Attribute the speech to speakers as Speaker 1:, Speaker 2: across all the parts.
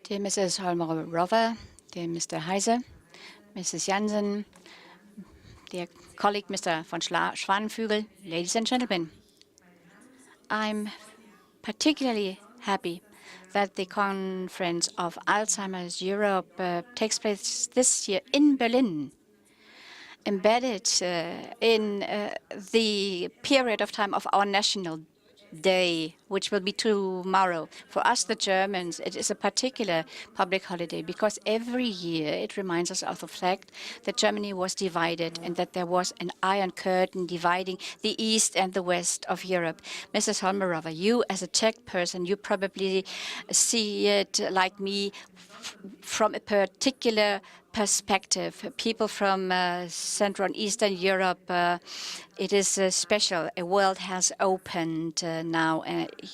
Speaker 1: Dear Mrs. Holmer-Rover, dear Mr. Heiser, Mrs. Jansen, dear colleague Mr. von Schwanenflügel, ladies and gentlemen, I'm particularly happy that the conference of Alzheimer's Europe takes place this year in Berlin, embedded in the period of time of our National Day, which will be tomorrow. For us, the Germans, it is a particular public holiday because every year it reminds us of the fact that Germany was divided and that there was an iron curtain dividing the east and the west of Europe. Mrs. Holmerova, you as a Czech person, you probably see it like me from a particular perspective. People from Central and Eastern Europe, it is special. A world has opened now.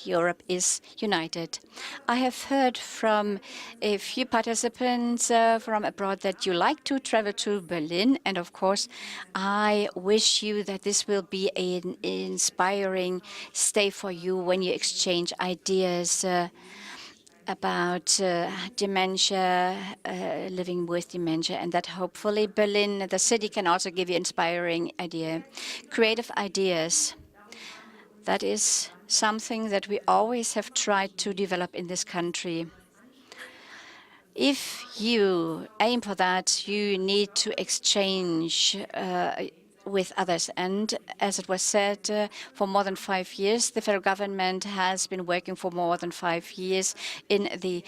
Speaker 1: Europe is united. I have heard from a few participants from abroad that you like to travel to Berlin. And of course, I wish you that this will be an inspiring stay for you when you exchange ideas about dementia, living with dementia, and that hopefully Berlin, the city, can also give you inspiring creative ideas. That is something that we always have tried to develop in this country. If you aim for that, you need to exchange with others. And as it was said, for more than 5 years, the federal government has been working for more than 5 years in the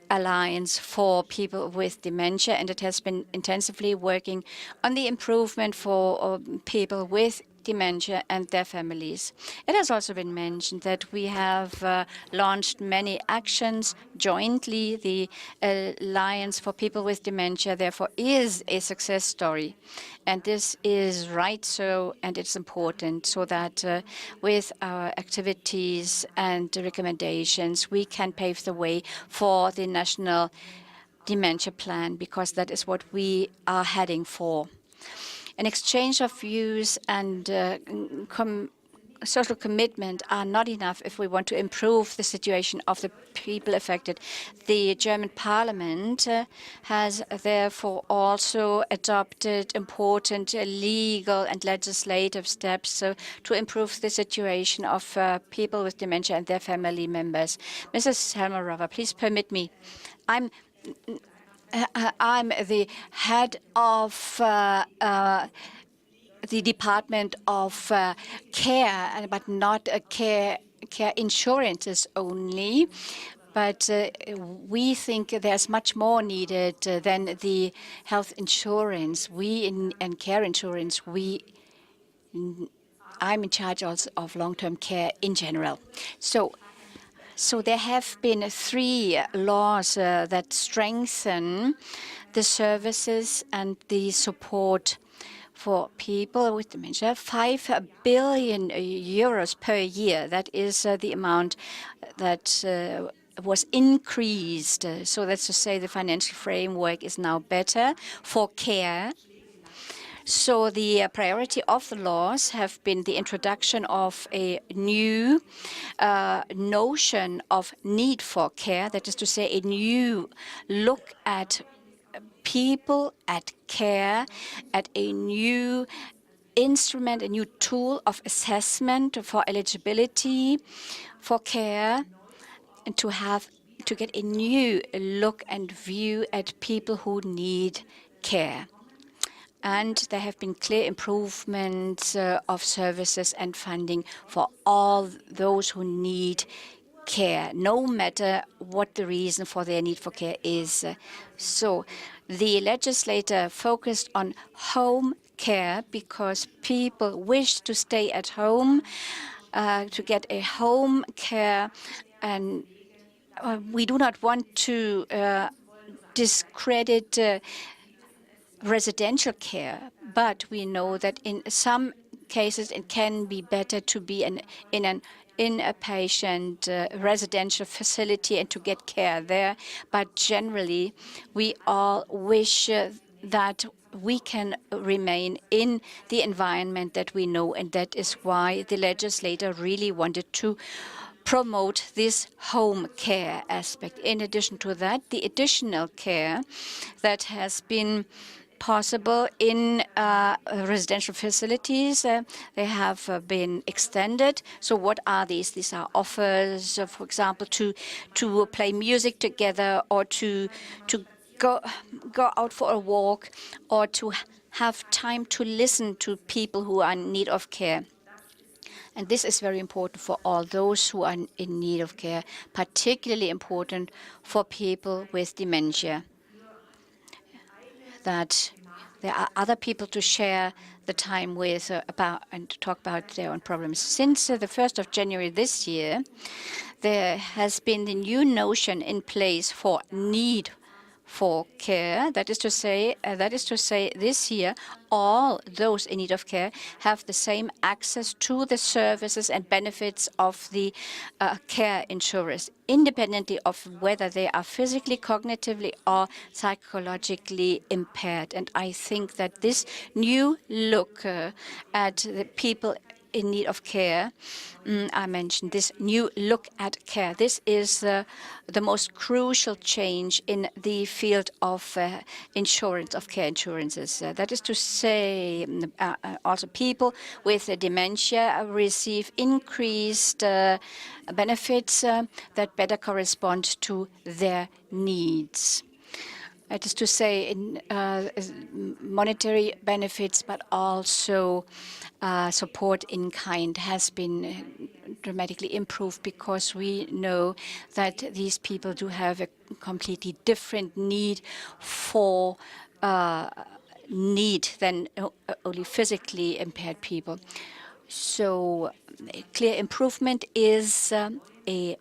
Speaker 1: Alliance for People with Dementia, and it has been intensively working on the improvement for people with dementia and their families. It has also been mentioned that we have launched many actions jointly. The Alliance for People with Dementia, therefore, is a success story. And this is right so, and it's important so that with our activities and recommendations, we can pave the way for the national dementia plan, because that is what we are heading for. An exchange of views and social commitment are not enough if we want to improve the situation of the people affected. The German parliament has therefore also adopted important legal and legislative steps to improve the situation of people with dementia and their family members. Mrs. Helmer-Rover, please permit me. I'm the head of the Department of Care, but not care insurances only. But we think there's much more needed than the health insurance. And care insurance, I'm in charge also of long-term care in general. So there have been 3 laws that strengthen the services and the support for people with dementia. 5 billion euros per year. That is the amount that was increased. So that's to say the financial framework is now better for care. So the priority of the laws have been the introduction of a new notion of need for care. That is to say, a new look at people, at care, at a new instrument, a new tool of assessment for eligibility for care, and to get a new look and view at people who need care. And there have been clear improvements of services and funding for all those who need care, no matter what the reason for their need for care is. So the legislator focused on home care because people wish to stay at home, to get a home care, and we do not want to discredit residential care, but we know that in some cases it can be better to be in a patient residential facility and to get care there. But generally, we all wish that we can remain in the environment that we know, and that is why the legislator really wanted to promote this home care aspect. In addition to that, the additional care that has been possible in residential facilities, they have been extended. So what are these? These are offers, for example, to play music together, or to go out for a walk, or to have time to listen to people who are in need of care. And this is very important for all those who are in need of care, particularly important for people with dementia, that there are other people to share the time with about and to talk about their own problems. Since the 1st of January this year, there has been the new notion in place for need for care. That is to say, this year, all those in need of care have the same access to the services and benefits of the care insurers, independently of whether they are physically, cognitively, or psychologically impaired. And I think that this new look at the people in need of care, I mentioned this new look at care. This is the most crucial change in the field of insurance, of care insurances. That is to say, also people with dementia receive increased benefits that better correspond to their needs. That is to say, in monetary benefits, but also support in kind has been dramatically improved, because we know that these people do have a completely different need for than only physically impaired people. So a clear improvement is a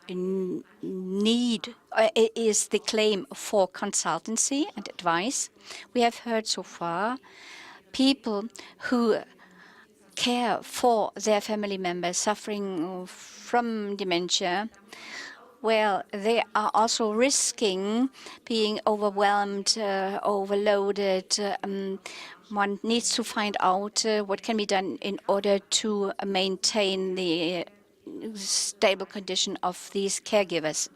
Speaker 1: need, is the claim for consultancy and advice. We have heard so far people who care for their family members suffering from dementia. Well, they are also risking being overwhelmed, overloaded. One needs to find out what can be done in order to maintain the stable condition of these caregivers.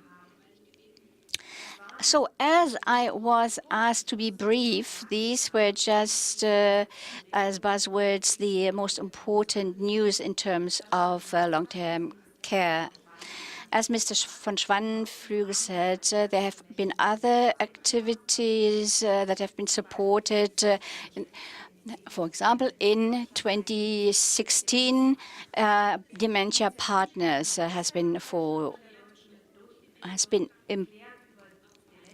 Speaker 1: So as I was asked to be brief, these were just, as buzzwords, the most important news in terms of long-term care. As Mr. von Schwannenflügel said, there have been other activities that have been supported. For example, in 2016, Dementia Partners has been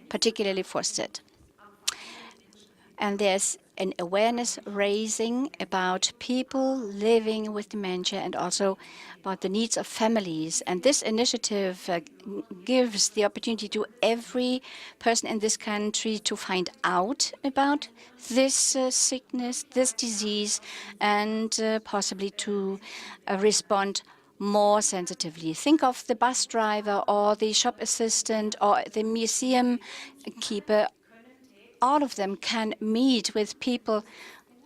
Speaker 1: particularly fostered. And there's an awareness raising about people living with dementia and also about the needs of families. And this initiative gives the opportunity to every person in this country to find out about this sickness, this disease, and possibly to respond more sensitively. Think of the bus driver or the shop assistant or the museum keeper. All of them can meet with people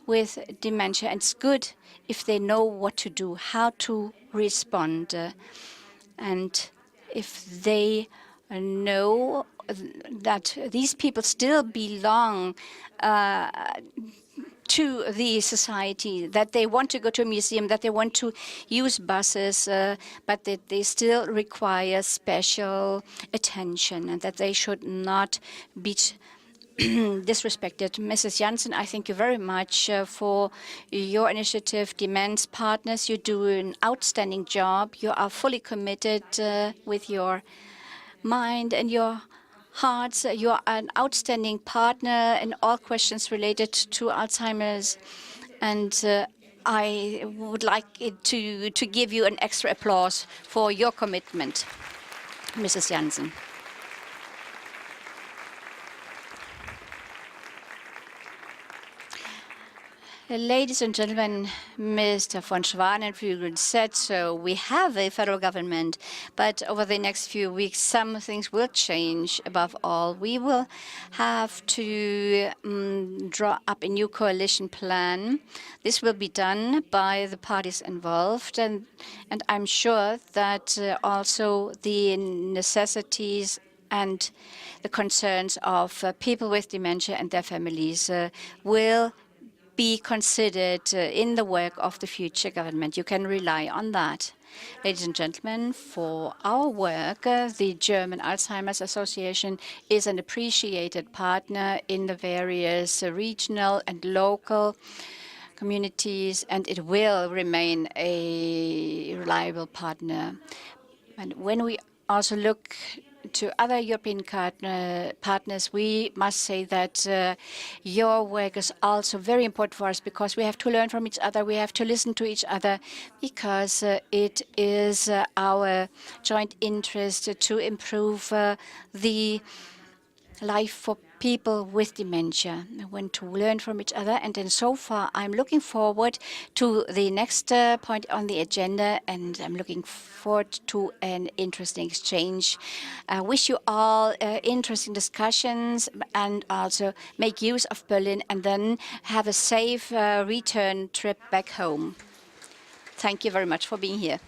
Speaker 1: with dementia, and it's good if they know what to do, how to respond, and if they know that these people still belong to the society, that they want to go to a museum, that they want to use buses, but that they still require special attention, and that they should not be disrespected. Mrs. Janssen, I thank you very much for your initiative, Dementia Partners. You do an outstanding job. You are fully committed with your mind and your hearts. You are an outstanding partner in all questions related to Alzheimer's. And I would like to give you an extra applause for your commitment, Mrs. Janssen. Ladies and gentlemen, Mr. von Schwanenflügel said so. We have a federal government, but over the next few weeks, some things will change. Above all, we will have to draw up a new coalition plan. This will be done by the parties involved, and I'm sure that also the necessities and the concerns of people with dementia and their families will be considered in the work of the future government. You can rely on that. Ladies and gentlemen, for our work, the German Alzheimer's Association is an appreciated partner in the various regional and local communities, and it will remain a reliable partner. And when we also look to other European partners, we must say that your work is also very important for us because we have to learn from each other, we have to listen to each other, because it is our joint interest to improve the life for people with dementia. I want to learn from each other. And then so far, I'm looking forward to the next point on the agenda, and I'm looking forward to an interesting exchange. I wish you all interesting discussions, and also make use of Berlin, and then have a safe return trip back home. Thank you very much for being here.